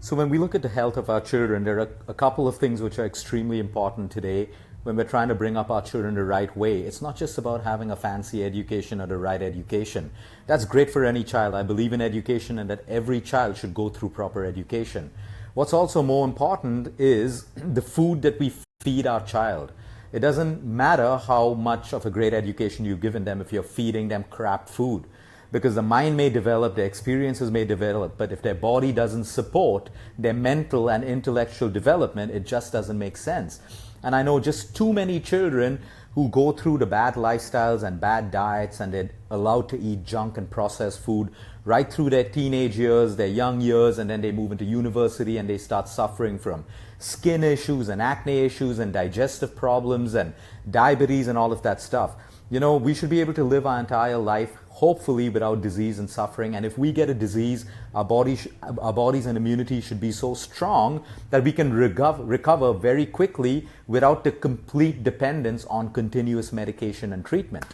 So when we look at the health of our children, there are a couple of things which are extremely important today when we're trying to bring up our children the right way. It's not just about having a fancy education or the right education. That's great for any child. I believe in education and that every child should go through proper education. What's also more important is the food that we feed our child. It doesn't matter how much of a great education you've given them if you're feeding them crap food. Because the mind may develop, their experiences may develop, but if their body doesn't support their mental and intellectual development, it just doesn't make sense. And I know just too many children who go through the bad lifestyles and bad diets, and they're allowed to eat junk and processed food right through their teenage years, their young years, and then they move into university and they start suffering from skin issues and acne issues and digestive problems and diabetes and all of that stuff. You know, we should be able to live our entire life hopefully without disease and suffering. And if we get a disease, our bodies and immunity should be so strong that we can recover very quickly without the complete dependence on continuous medication and treatment.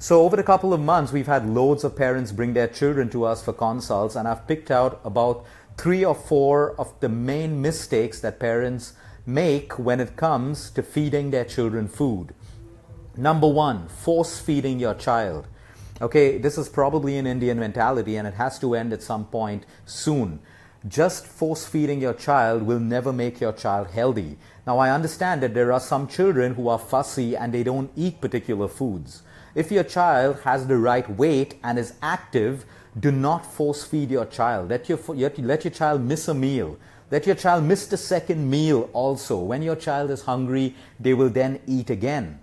So over the couple of months, we've had loads of parents bring their children to us for consults, and I've picked out about 3 or 4 of the main mistakes that parents make when it comes to feeding their children food. Number 1, force feeding your child. Okay, this is probably an Indian mentality and it has to end at some point soon. Just force feeding your child will never make your child healthy. Now, I understand that there are some children who are fussy and they don't eat particular foods. If your child has the right weight and is active, do not force feed your child. Let your child miss a meal. Let your child miss the second meal also. When your child is hungry, they will then eat again.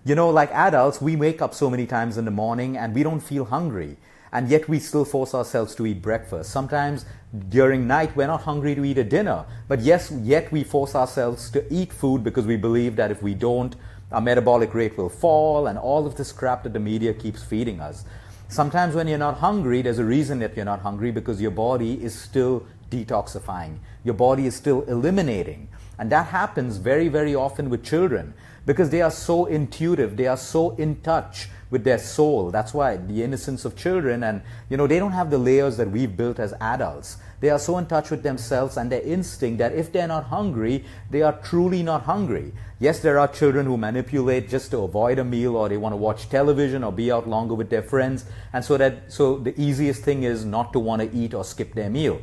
You know, like adults, we wake up so many times in the morning and we don't feel hungry. And yet we still force ourselves to eat breakfast. Sometimes during night, we're not hungry to eat a dinner. But yet we force ourselves to eat food because we believe that if we don't, our metabolic rate will fall and all of this crap that the media keeps feeding us. Sometimes when you're not hungry, there's a reason that you're not hungry, because your body is still detoxifying. Your body is still eliminating. And that happens very, very often with children because they are so intuitive. They are so in touch with their soul. That's why the innocence of children, and they don't have the layers that we've built as adults. They are so in touch with themselves and their instinct that if they're not hungry, they are truly not hungry. Yes, there are children who manipulate just to avoid a meal, or they want to watch television or be out longer with their friends, and so the easiest thing is not to want to eat or skip their meal.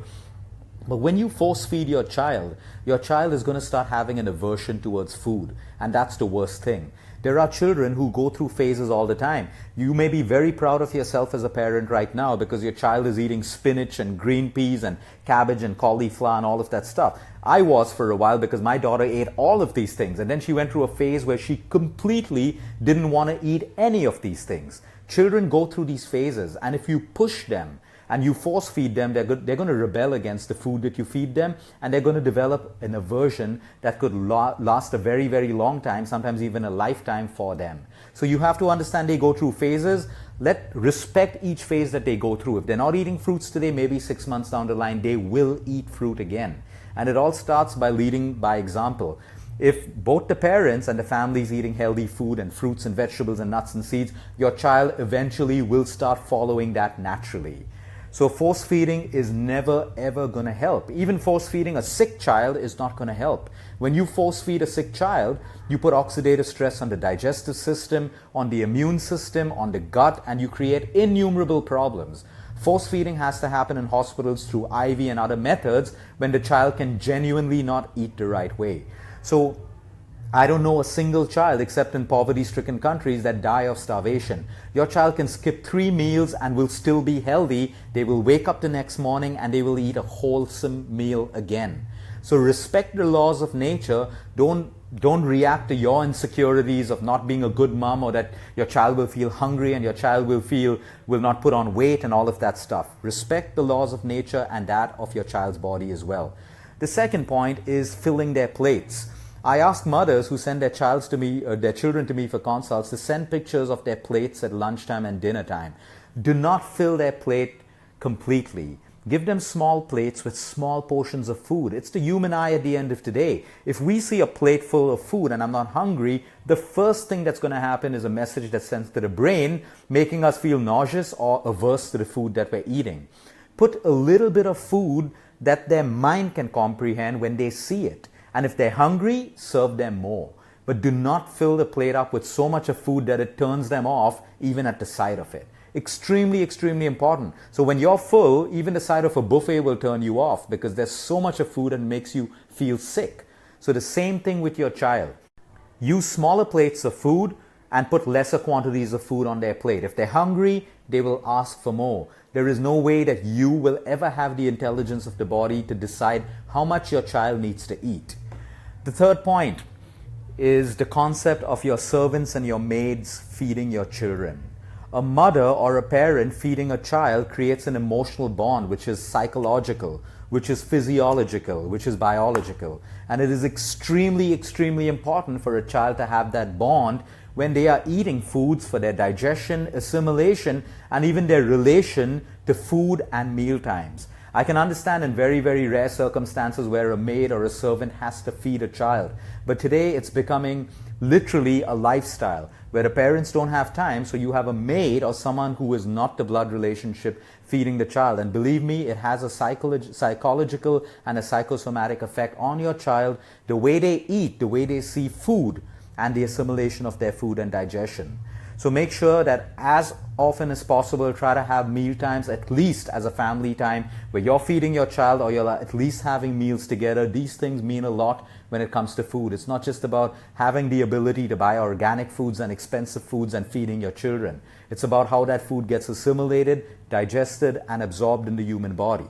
But when you force feed your child is going to start having an aversion towards food, and that's the worst thing. There are children who go through phases all the time. You may be very proud of yourself as a parent right now because your child is eating spinach and green peas and cabbage and cauliflower and all of that stuff. I was for a while because my daughter ate all of these things, and then she went through a phase where she completely didn't want to eat any of these things. Children go through these phases, and if you push them and you force feed them, they're going to rebel against the food that you feed them, and they're going to develop an aversion that could last a very, very long time, sometimes even a lifetime for them. So you have to understand they go through phases. Respect each phase that they go through. If they're not eating fruits today, maybe 6 months down the line, they will eat fruit again. And it all starts by leading by example. If both the parents and the family is eating healthy food and fruits and vegetables and nuts and seeds, your child eventually will start following that naturally. So force feeding is never ever going to help. Even force feeding a sick child is not going to help. When you force feed a sick child, you put oxidative stress on the digestive system, on the immune system, on the gut, and you create innumerable problems. Force feeding has to happen in hospitals through IV and other methods when the child can genuinely not eat the right way. So I don't know a single child except in poverty-stricken countries that die of starvation. Your child can skip 3 meals and will still be healthy. They will wake up the next morning and they will eat a wholesome meal again. So respect the laws of nature. Don't react to your insecurities of not being a good mom, or that your child will feel hungry and your child will not put on weight and all of that stuff. Respect the laws of nature and that of your child's body as well. The second point is filling their plates. I ask mothers who send their children to me for consults to send pictures of their plates at lunchtime and dinner time. Do not fill their plate completely. Give them small plates with small portions of food. It's the human eye at the end of the day. If we see a plate full of food and I'm not hungry, the first thing that's going to happen is a message that's sent to the brain, making us feel nauseous or averse to the food that we're eating. Put a little bit of food that their mind can comprehend when they see it. And if they're hungry, serve them more. But do not fill the plate up with so much of food that it turns them off even at the sight of it. Extremely, extremely important. So when you're full, even the sight of a buffet will turn you off because there's so much of food and makes you feel sick. So the same thing with your child. Use smaller plates of food and put lesser quantities of food on their plate. If they're hungry, they will ask for more. There is no way that you will ever have the intelligence of the body to decide how much your child needs to eat. The third point is the concept of your servants and your maids feeding your children. A mother or a parent feeding a child creates an emotional bond which is psychological, which is physiological, which is biological. And it is extremely, extremely important for a child to have that bond when they are eating foods for their digestion, assimilation, and even their relation to food and meal times. I can understand in very, very rare circumstances where a maid or a servant has to feed a child. But today it's becoming literally a lifestyle where the parents don't have time, so you have a maid or someone who is not the blood relationship feeding the child. And believe me, it has a psychological and a psychosomatic effect on your child, the way they eat, the way they see food, and the assimilation of their food and digestion. So make sure that as often as possible, try to have meal times at least as a family time where you're feeding your child or you're at least having meals together. These things mean a lot when it comes to food. It's not just about having the ability to buy organic foods and expensive foods and feeding your children. It's about how that food gets assimilated, digested, and absorbed in the human body.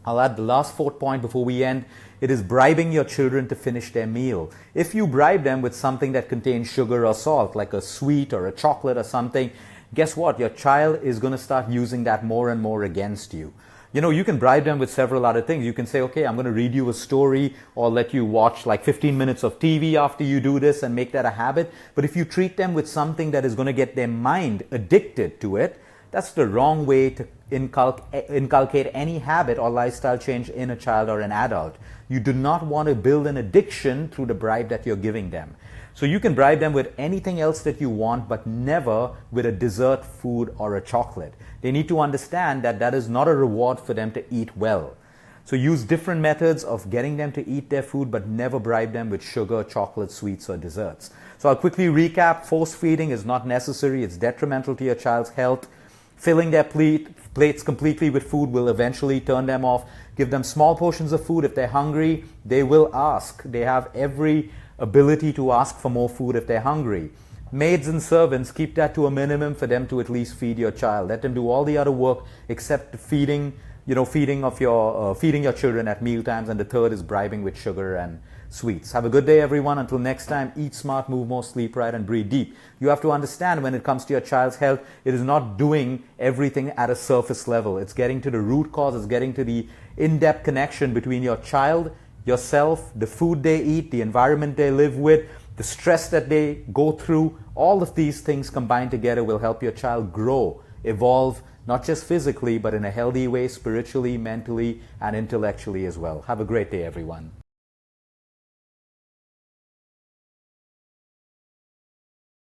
I'll add the last fourth point before we end. It is bribing your children to finish their meal. If you bribe them with something that contains sugar or salt, like a sweet or a chocolate or something, guess what? Your child is going to start using that more and more against you. You know, you can bribe them with several other things. You can say, okay, I'm going to read you a story or let you watch like 15 minutes of TV after you do this and make that a habit. But if you treat them with something that is going to get their mind addicted to it, that's the wrong way to inculcate any habit or lifestyle change in a child or an adult. You do not want to build an addiction through the bribe that you're giving them. So you can bribe them with anything else that you want, but never with a dessert, food, or a chocolate. They need to understand that that is not a reward for them to eat well. So use different methods of getting them to eat their food, but never bribe them with sugar, chocolate, sweets, or desserts. So I'll quickly recap. Force feeding is not necessary. It's detrimental to your child's health. Filling their plates completely with food will eventually turn them off. Give them small portions of food. If they're hungry, they will ask. They have every ability to ask for more food if they're hungry. Maids and servants, keep that to a minimum for them to at least feed your child. Let them do all the other work except feeding your children at meal times. And the third is bribing with sugar and sweets. Have a good day, everyone. Until next time, eat smart, move more, sleep right, and breathe deep. You have to understand when it comes to your child's health, it is not doing everything at a surface level. It's getting to the root cause. It's getting to the in-depth connection between your child, yourself, the food they eat, the environment they live with, the stress that they go through. All of these things combined together will help your child grow, evolve, not just physically, but in a healthy way, spiritually, mentally, and intellectually as well. Have a great day, everyone.